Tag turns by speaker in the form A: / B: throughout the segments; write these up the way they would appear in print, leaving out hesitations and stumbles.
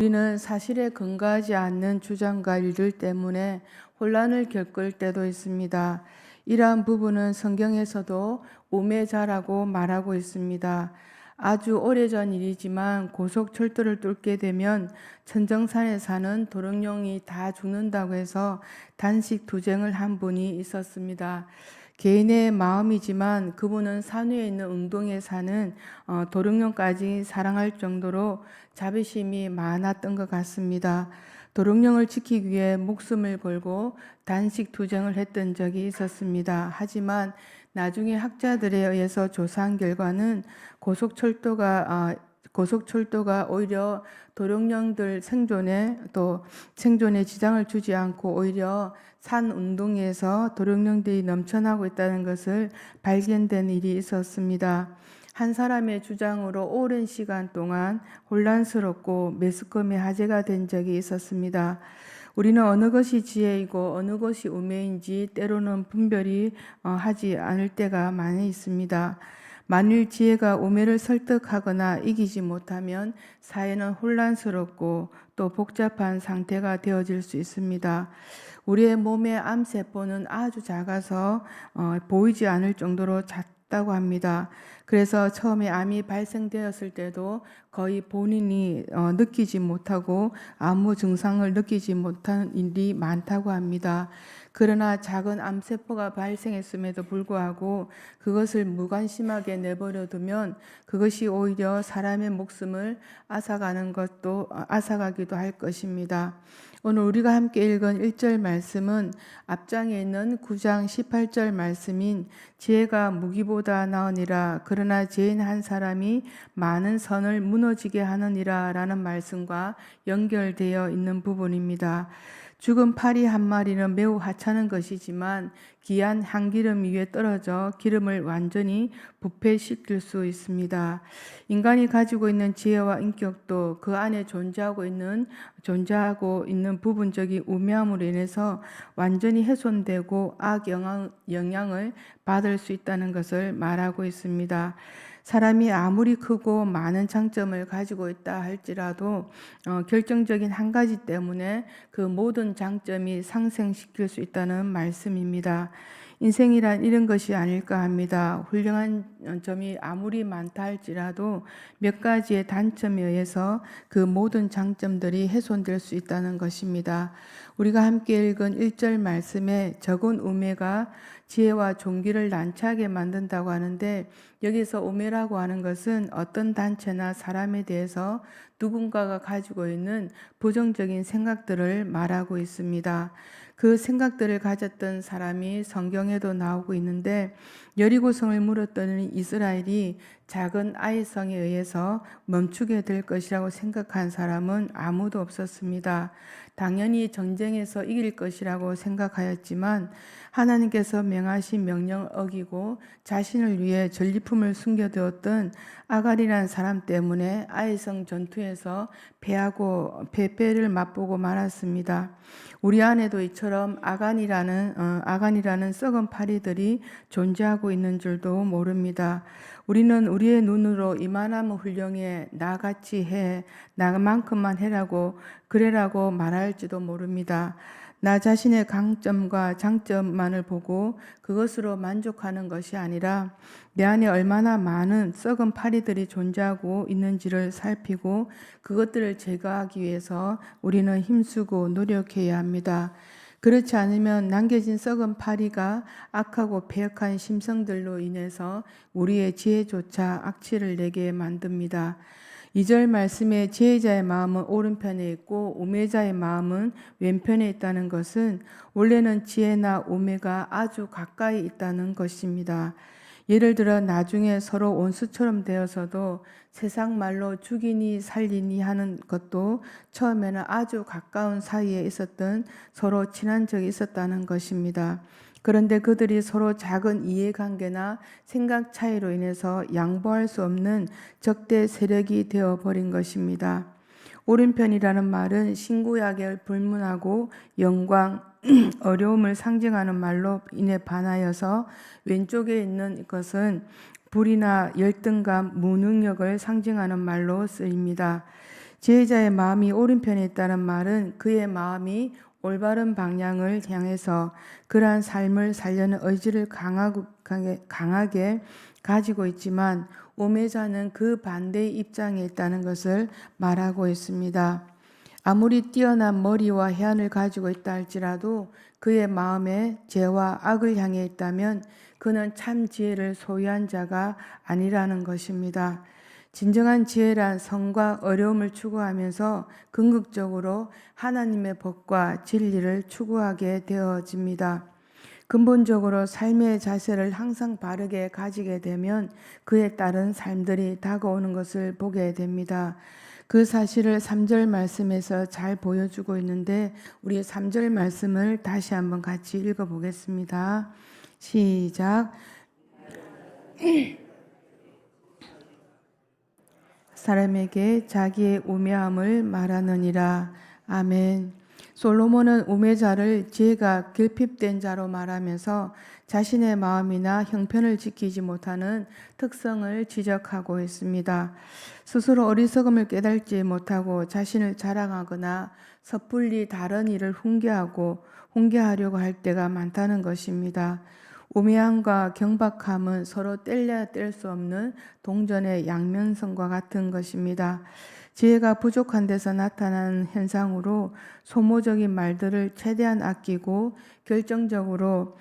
A: 우리는 사실에 근거하지 않는 주장과 일들 때문에 혼란을 겪을 때도 있습니다. 이러한 부분은 성경에서도 우매자라고 말하고 있습니다. 아주 오래전 일이지만 고속철도를 뚫게 되면 천정산에 사는 도롱뇽이 다 죽는다고 해서 단식 투쟁을 한 분이 있었습니다. 개인의 마음이지만 그분은 산 위에 있는 응동에 사는 도롱뇽까지 사랑할 정도로 자비심이 많았던 것 같습니다. 도롱뇽을 지키기 위해 목숨을 걸고 단식 투쟁을 했던 적이 있었습니다. 하지만 나중에 학자들에 의해서 조사한 결과는 고속철도가 오히려 도롱뇽들 생존에 지장을 주지 않고 오히려 산 운동에서 도롱뇽들이 넘쳐나고 있다는 것을 발견된 일이 있었습니다. 한 사람의 주장으로 오랜 시간 동안 혼란스럽고 매스컴의 화제가 된 적이 있었습니다. 우리는 어느 것이 지혜이고 어느 것이 우매인지 때로는 분별이 하지 않을 때가 많이 있습니다. 만일 지혜가 우매를 설득하거나 이기지 못하면 사회는 혼란스럽고 또 복잡한 상태가 되어질 수 있습니다. 우리의 몸의 암세포는 아주 작아서 보이지 않을 정도로 작다고 합니다. 그래서 처음에 암이 발생되었을 때도 거의 본인이 느끼지 못하고 아무 증상을 느끼지 못한 일이 많다고 합니다. 그러나 작은 암세포가 발생했음에도 불구하고 그것을 무관심하게 내버려 두면 그것이 오히려 사람의 목숨을 앗아가기도 할 것입니다. 오늘 우리가 함께 읽은 1절 말씀은 앞장에 있는 9장 18절 말씀인 지혜가 무기보다 나으니라 그러나 죄인 한 사람이 많은 선을 무너지게 하느니라 라는 말씀과 연결되어 있는 부분입니다. 죽은 파리 한 마리는 매우 하찮은 것이지만 귀한 향기름 위에 떨어져 기름을 완전히 부패시킬 수 있습니다. 인간이 가지고 있는 지혜와 인격도 그 안에 존재하고 있는 부분적인 우매함으로 인해서 완전히 훼손되고 영향을 받을 수 있다는 것을 말하고 있습니다. 사람이 아무리 크고 많은 장점을 가지고 있다 할지라도 결정적인 한 가지 때문에 그 모든 장점이 상승시킬 수 있다는 말씀입니다. 인생이란 이런 것이 아닐까 합니다. 훌륭한 점이 아무리 많다 할지라도 몇 가지의 단점에 의해서 그 모든 장점들이 훼손될 수 있다는 것입니다. 우리가 함께 읽은 1절 말씀에 적은 우매가 지혜와 존귀를 난처하게 만든다고 하는데 여기서 우매라고 하는 것은 어떤 단체나 사람에 대해서 누군가가 가지고 있는 부정적인 생각들을 말하고 있습니다. 그 생각들을 가졌던 사람이 성경에도 나오고 있는데 여리고성을 물었더니 이스라엘이 작은 아이성에 의해서 멈추게 될 것이라고 생각한 사람은 아무도 없었습니다. 당연히 전쟁에서 이길 것이라고 생각하였지만 하나님께서 명하신 명령을 어기고 자신을 위해 전리품을 숨겨두었던 아갈이라는 사람 때문에 아이성 전투에서 패배를 맛보고 말았습니다. 우리 안에도 이처럼 아간이라는 썩은 파리들이 존재하고 있는 줄도 모릅니다. 우리는 우리의 눈으로 이만하면 훌륭해, 나같이 해, 나만큼만 그래라고 말할지도 모릅니다. 나 자신의 강점과 장점만을 보고 그것으로 만족하는 것이 아니라 내 안에 얼마나 많은 썩은 파리들이 존재하고 있는지를 살피고 그것들을 제거하기 위해서 우리는 힘쓰고 노력해야 합니다. 그렇지 않으면 남겨진 썩은 파리가 악하고 패역한 심성들로 인해서 우리의 지혜조차 악취를 내게 만듭니다. 2절 말씀에 지혜자의 마음은 오른편에 있고 우매자의 마음은 왼편에 있다는 것은 원래는 지혜나 우매가 아주 가까이 있다는 것입니다. 예를 들어 나중에 서로 원수처럼 되어서도 세상 말로 죽이니 살리니 하는 것도 처음에는 아주 가까운 사이에 있었던 서로 친한 적이 있었다는 것입니다. 그런데 그들이 서로 작은 이해관계나 생각 차이로 인해서 양보할 수 없는 적대 세력이 되어버린 것입니다. 오른편이라는 말은 신구약을 불문하고 영광, 어려움을 상징하는 말로 인해 반하여서 왼쪽에 있는 것은 불이나 열등감, 무능력을 상징하는 말로 쓰입니다. 지혜자의 마음이 오른편에 있다는 말은 그의 마음이 올바른 방향을 향해서 그러한 삶을 살려는 의지를 강하게 가지고 있지만 우매자는 그 반대의 입장에 있다는 것을 말하고 있습니다. 아무리 뛰어난 머리와 해안을 가지고 있다 할지라도 그의 마음에 죄와 악을 향해 있다면 그는 참 지혜를 소유한 자가 아니라는 것입니다. 진정한 지혜란 성과 어려움을 추구하면서 궁극적으로 하나님의 법과 진리를 추구하게 되어집니다. 근본적으로 삶의 자세를 항상 바르게 가지게 되면 그에 따른 삶들이 다가오는 것을 보게 됩니다. 그 사실을 3절 말씀에서 잘 보여주고 있는데 우리 3절 말씀을 다시 한번 같이 읽어보겠습니다. 시작. 사람에게 자기의 우매함을 말하느니라. 아멘. 솔로몬은 우매자를 지혜가 결핍된 자로 말하면서 자신의 마음이나 형편을 지키지 못하는 특성을 지적하고 있습니다. 스스로 어리석음을 깨닫지 못하고 자신을 자랑하거나 섣불리 다른 이를 훈계하려고 할 때가 많다는 것입니다. 우매함과 경박함은 서로 뗄래야 뗄 수 없는 동전의 양면성과 같은 것입니다. 지혜가 부족한 데서 나타나는 현상으로 소모적인 말들을 최대한 아끼고 결정적으로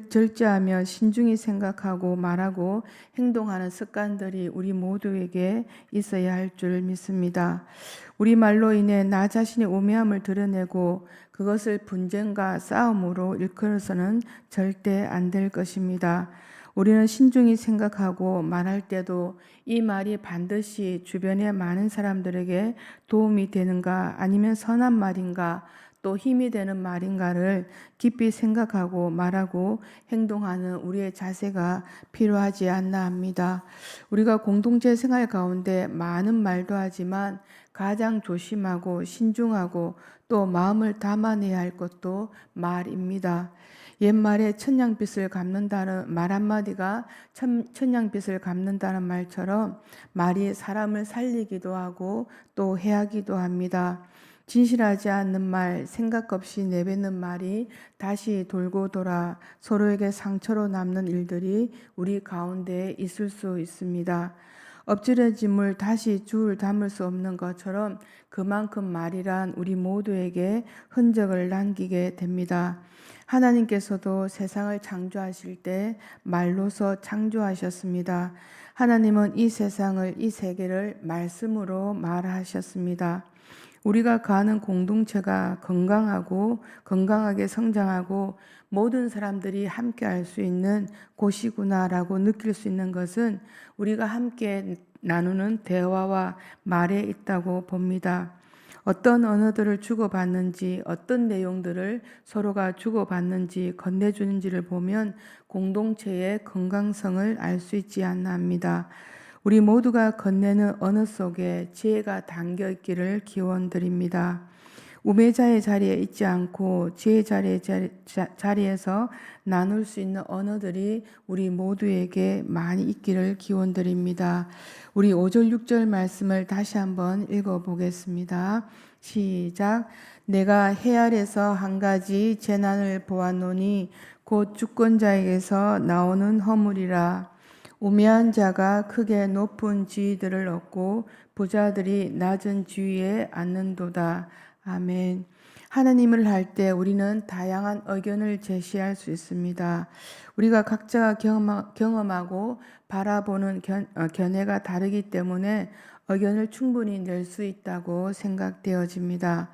A: 절제하며 신중히 생각하고 말하고 행동하는 습관들이 우리 모두에게 있어야 할 줄 믿습니다. 우리 말로 인해 나 자신의 우매함을 드러내고 그것을 분쟁과 싸움으로 일컬어서는 절대 안 될 것입니다. 우리는 신중히 생각하고 말할 때도 이 말이 반드시 주변의 많은 사람들에게 도움이 되는가 아니면 선한 말인가 또 힘이 되는 말인가를 깊이 생각하고 말하고 행동하는 우리의 자세가 필요하지 않나 합니다. 우리가 공동체 생활 가운데 많은 말도 하지만 가장 조심하고 신중하고 또 마음을 담아내야 할 것도 말입니다. 옛말에 천냥빚을 갚는다는 말 한마디가 천냥빚을 갚는다는 말처럼 말이 사람을 살리기도 하고 또 해하기도 합니다. 진실하지 않는 말, 생각 없이 내뱉는 말이 다시 돌고 돌아 서로에게 상처로 남는 일들이 우리 가운데 있을 수 있습니다. 엎질러짐을 다시 줄 담을 수 없는 것처럼 그만큼 말이란 우리 모두에게 흔적을 남기게 됩니다. 하나님께서도 세상을 창조하실 때 말로서 창조하셨습니다. 하나님은 이 세상을, 이 세계를 말씀으로 말하셨습니다. 우리가 가는 공동체가 건강하게 성장하고 모든 사람들이 함께 할 수 있는 곳이구나라고 느낄 수 있는 것은 우리가 함께 나누는 대화와 말에 있다고 봅니다. 어떤 언어들을 주고받는지, 어떤 내용들을 서로가 주고받는지, 건네주는지를 보면 공동체의 건강성을 알 수 있지 않나 합니다. 우리 모두가 건네는 언어 속에 지혜가 담겨 있기를 기원드립니다. 우매자의 자리에 있지 않고 지혜 자리에서 나눌 수 있는 언어들이 우리 모두에게 많이 있기를 기원드립니다. 우리 5절 6절 말씀을 다시 한번 읽어보겠습니다. 시작. 내가 해 아래서 한 가지 재난을 보았노니 곧 주권자에게서 나오는 허물이라. 우매한 자가 크게 높은 지위들을 얻고 부자들이 낮은 지위에 앉는도다. 아멘. 하나님을 할 때 우리는 다양한 의견을 제시할 수 있습니다. 우리가 각자가 경험하고 바라보는 견해가 다르기 때문에 의견을 충분히 낼 수 있다고 생각되어집니다.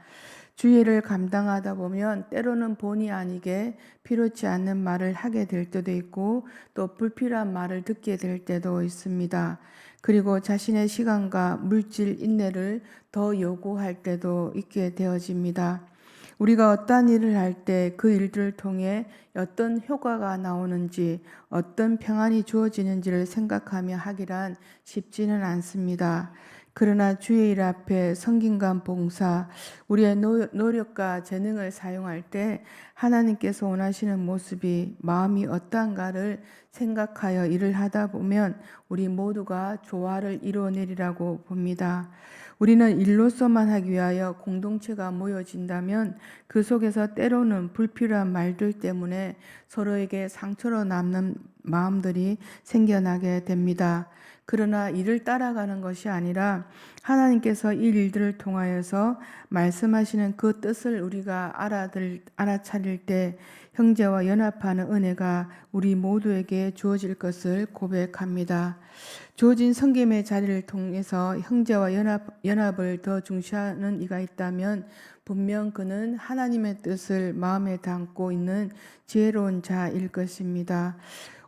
A: 주의를 감당하다 보면 때로는 본의 아니게 필요치 않는 말을 하게 될 때도 있고 또 불필요한 말을 듣게 될 때도 있습니다. 그리고 자신의 시간과 물질 인내를 더 요구할 때도 있게 되어집니다. 우리가 어떠한 일을 할 때 그 일들을 통해 어떤 효과가 나오는지 어떤 평안이 주어지는지를 생각하며 하기란 쉽지는 않습니다. 그러나 주의 일 앞에 섬김과 봉사, 우리의 노력과 재능을 사용할 때 하나님께서 원하시는 모습이 마음이 어떠한가를 생각하여 일을 하다 보면 우리 모두가 조화를 이루어내리라고 봅니다. 우리는 일로서만 하기 위하여 공동체가 모여진다면 그 속에서 때로는 불필요한 말들 때문에 서로에게 상처로 남는 마음들이 생겨나게 됩니다. 그러나 이를 따라가는 것이 아니라 하나님께서 이 일들을 통하여서 말씀하시는 그 뜻을 우리가 알아차릴 때 형제와 연합하는 은혜가 우리 모두에게 주어질 것을 고백합니다. 주어진 성김의 자리를 통해서 형제와 연합을 더 중시하는 이가 있다면 분명 그는 하나님의 뜻을 마음에 담고 있는 지혜로운 자일 것입니다.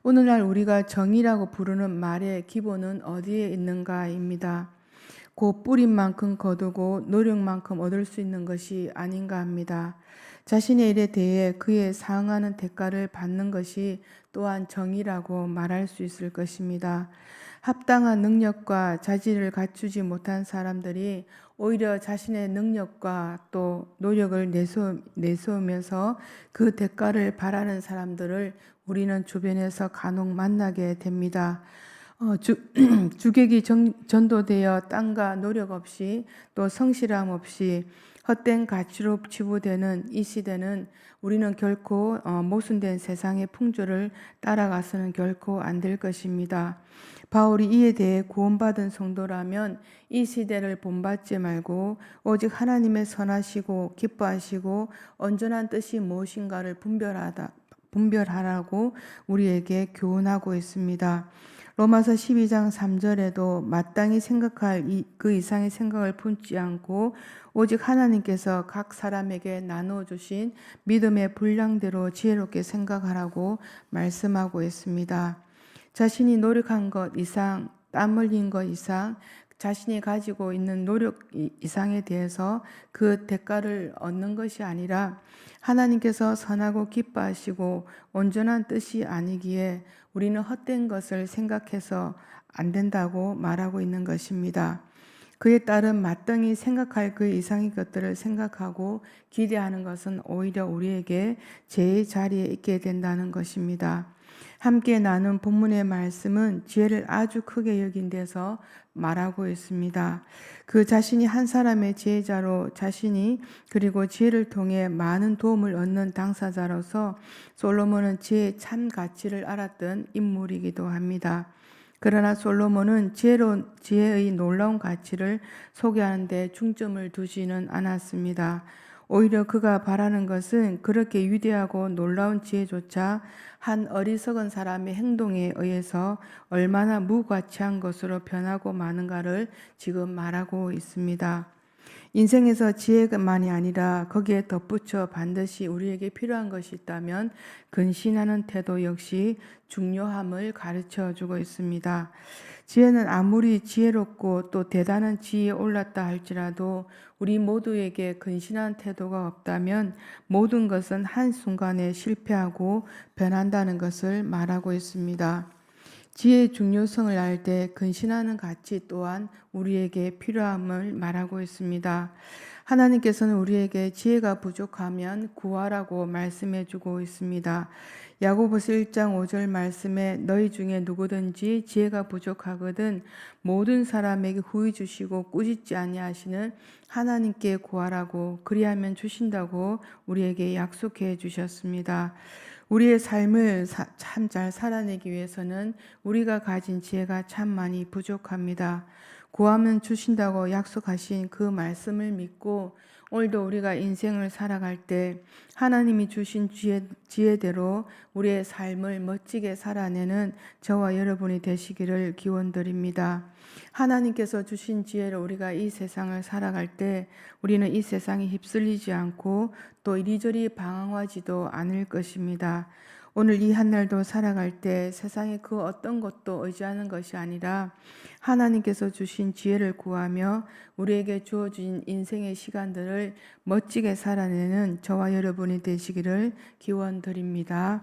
A: 오늘날 우리가 정의라고 부르는 말의 기본은 어디에 있는가입니다. 곧 뿌린 만큼 거두고 노력만큼 얻을 수 있는 것이 아닌가 합니다. 자신의 일에 대해 그에 상응하는 대가를 받는 것이 또한 정의라고 말할 수 있을 것입니다. 합당한 능력과 자질을 갖추지 못한 사람들이 오히려 자신의 능력과 또 노력을 내세우면서 그 대가를 바라는 사람들을 우리는 주변에서 간혹 만나게 됩니다. 주객이 전도되어 땀과 노력 없이 또 성실함 없이 헛된 가치로 치부되는 이 시대는 우리는 결코 모순된 세상의 풍조를 따라가서는 결코 안 될 것입니다. 바울이 이에 대해 구원받은 성도라면 이 시대를 본받지 말고 오직 하나님의 선하시고 기뻐하시고 온전한 뜻이 무엇인가를 분별하라고 우리에게 교훈하고 있습니다. 로마서 12장 3절에도 마땅히 생각할 그 이상의 생각을 품지 않고 오직 하나님께서 각 사람에게 나눠주신 믿음의 분량대로 지혜롭게 생각하라고 말씀하고 있습니다. 자신이 노력한 것 이상, 땀 흘린 것 이상, 자신이 가지고 있는 노력 이상에 대해서 그 대가를 얻는 것이 아니라 하나님께서 선하고 기뻐하시고 온전한 뜻이 아니기에 우리는 헛된 것을 생각해서 안 된다고 말하고 있는 것입니다. 그에 따른 마땅히 생각할 그 이상의 것들을 생각하고 기대하는 것은 오히려 우리에게 제 자리에 있게 된다는 것입니다. 함께 나눈 본문의 말씀은 지혜를 아주 크게 여긴 데서 말하고 있습니다. 그 자신이 한 사람의 지혜자로 자신이 그리고 지혜를 통해 많은 도움을 얻는 당사자로서 솔로몬은 지혜의 참 가치를 알았던 인물이기도 합니다. 그러나 솔로몬은 지혜의 놀라운 가치를 소개하는 데 중점을 두지는 않았습니다. 오히려 그가 바라는 것은 그렇게 위대하고 놀라운 지혜조차 한 어리석은 사람의 행동에 의해서 얼마나 무가치한 것으로 변하고 마는가를 지금 말하고 있습니다. 인생에서 지혜만이 아니라 거기에 덧붙여 반드시 우리에게 필요한 것이 있다면 근신하는 태도 역시 중요함을 가르쳐 주고 있습니다. 지혜는 아무리 지혜롭고 또 대단한 지위에 올랐다 할지라도 우리 모두에게 근신한 태도가 없다면 모든 것은 한순간에 실패하고 변한다는 것을 말하고 있습니다. 지혜의 중요성을 알 때 근신하는 가치 또한 우리에게 필요함을 말하고 있습니다. 하나님께서는 우리에게 지혜가 부족하면 구하라고 말씀해 주고 있습니다. 야고보서 1장 5절 말씀에 너희 중에 누구든지 지혜가 부족하거든 모든 사람에게 후히 주시고 꾸짖지 아니하시는 하나님께 구하라고 그리하면 주신다고 우리에게 약속해 주셨습니다. 우리의 삶을 참 잘 살아내기 위해서는 우리가 가진 지혜가 참 많이 부족합니다. 구하면 주신다고 약속하신 그 말씀을 믿고 오늘도 우리가 인생을 살아갈 때 하나님이 주신 지혜대로 우리의 삶을 멋지게 살아내는 저와 여러분이 되시기를 기원드립니다. 하나님께서 주신 지혜로 우리가 이 세상을 살아갈 때 우리는 이 세상에 휩쓸리지 않고 또 이리저리 방황하지도 않을 것입니다. 오늘 이 한날도 살아갈 때 세상의 그 어떤 것도 의지하는 것이 아니라 하나님께서 주신 지혜를 구하며 우리에게 주어진 인생의 시간들을 멋지게 살아내는 저와 여러분이 되시기를 기원드립니다.